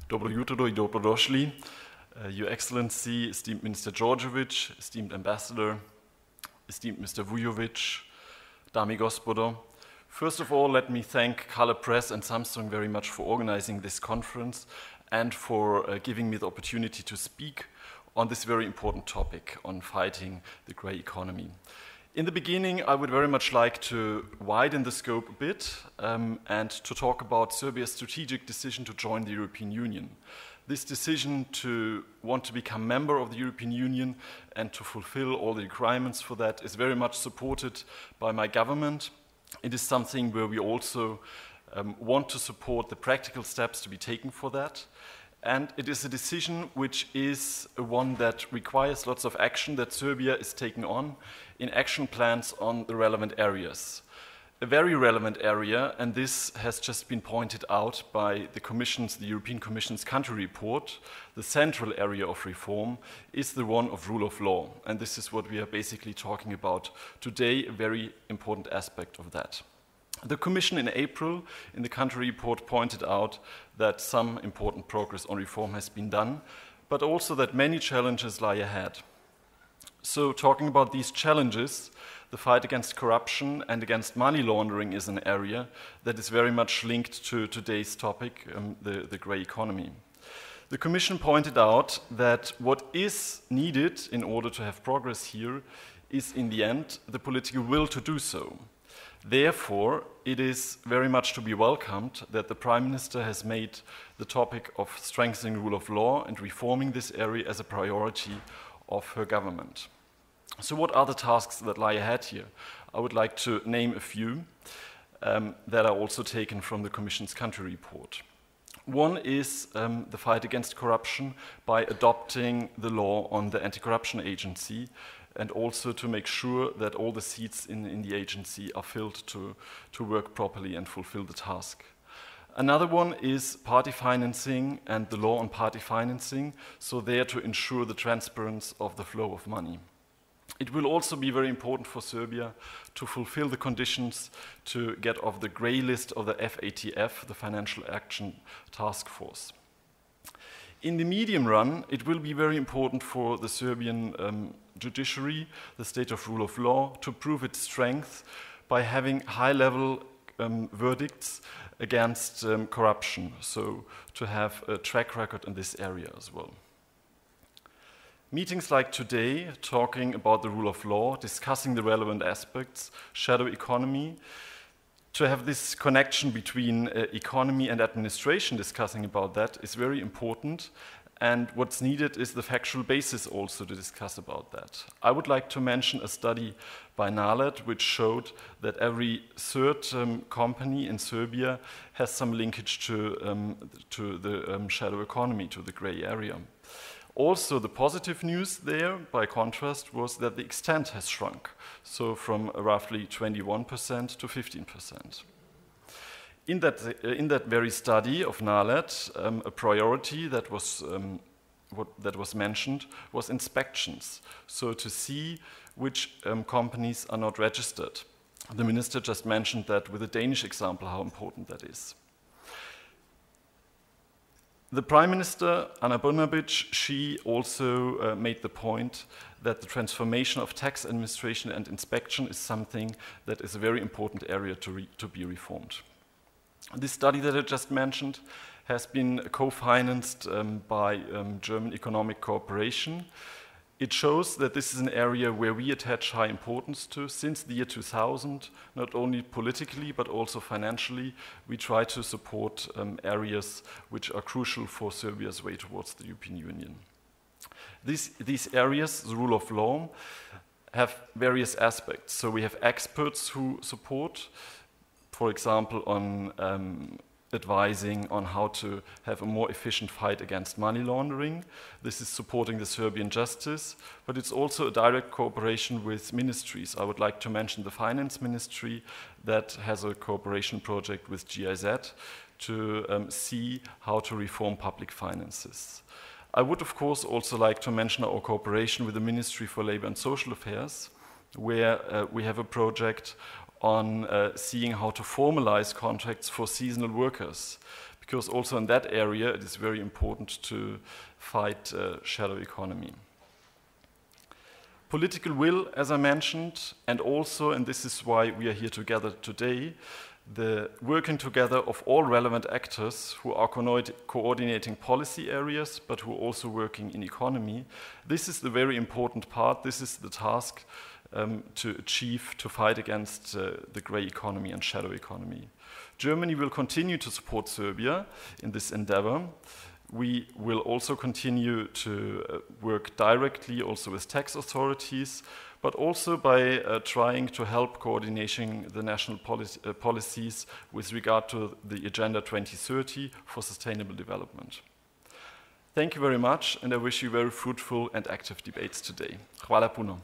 Dobro jutro I dobrodošli, Your Excellency, esteemed Minister Georgievich, esteemed Ambassador, esteemed Mr. Vujovic, Dame i gospodo. First of all, let me thank Color Press and Samsung very much for organizing this conference and for giving me the opportunity to speak on this very important topic on fighting the grey economy. In the beginning, I would very much like to widen the scope a bit and to talk about Serbia's strategic decision to join the European Union. This decision to want to become member of the European Union and to fulfill all the requirements for that is very much supported by my government. It is something where we also want to support the practical steps to be taken for that. And it is a decision which is one that requires lots of action that Serbia is taking on in action plans on the relevant areas. A very relevant area, and this has just been pointed out by the European Commission's country report, the central area of reform is the one of rule of law. And this is what we are basically talking about today, a very important aspect of that. The Commission in April, in the country report, pointed out that some important progress on reform has been done, but also that many challenges lie ahead. So, talking about these challenges, the fight against corruption and against money laundering is an area that is very much linked to today's topic, the grey economy. The Commission pointed out that what is needed in order to have progress here is, in the end, the political will to do so. Therefore, it is very much to be welcomed that the Prime Minister has made the topic of strengthening rule of law and reforming this area as a priority of her government. So what are the tasks that lie ahead here? I would like to name a few that are also taken from the Commission's country report. One is the fight against corruption by adopting the law on the anti-corruption agency, and also to make sure that all the seats in the agency are filled to work properly and fulfill the task. Another one is party financing and the law on party financing, so there to ensure the transparency of the flow of money. It will also be very important for Serbia to fulfill the conditions to get off the grey list of the FATF, the Financial Action Task Force. In the medium run, it will be very important for the Serbian judiciary, the state of rule of law, to prove its strength by having high-level verdicts against corruption, so to have a track record in this area as well. Meetings like today, talking about the rule of law, discussing the relevant aspects, shadow economy, to have this connection between economy and administration, discussing about that, is very important. And what's needed is the factual basis also to discuss about that. I would like to mention a study by NALED, which showed that every third company in Serbia has some linkage to the shadow economy, to the grey area. Also, the positive news there, by contrast, was that the extent has shrunk, so from roughly 21% to 15%. In that very study of NALED, a priority that was mentioned was inspections, so to see which companies are not registered. The minister just mentioned that with a Danish example, how important that is. The Prime Minister, Ana Brnabic, she also made the point that the transformation of tax administration and inspection is something that is a very important area to be reformed. This study that I just mentioned has been co-financed by German Economic Cooperation. It shows that this is an area where we attach high importance to. Since the year 2000, not only politically but also financially, we try to support areas which are crucial for Serbia's way towards the European Union. These areas, the rule of law, have various aspects. So we have experts who support, for example, on advising on how to have a more efficient fight against money laundering. This is supporting the Serbian justice, but it's also a direct cooperation with ministries. I would like to mention the Finance Ministry that has a cooperation project with GIZ to see how to reform public finances. I would, of course, also like to mention our cooperation with the Ministry for Labour and Social Affairs, where we have a project on seeing how to formalize contracts for seasonal workers, because also in that area it is very important to fight shadow economy. Political will, as I mentioned, and also, and this is why we are here together today, the working together of all relevant actors who are coordinating policy areas, but who are also working in economy. This is the very important part. This is the task to achieve, to fight against the grey economy and shadow economy. Germany will continue to support Serbia in this endeavor. We will also continue to work directly also with tax authorities, but also by trying to help coordinating the national policies with regard to the Agenda 2030 for sustainable development. Thank you very much, and I wish you very fruitful and active debates today. Hvala puno.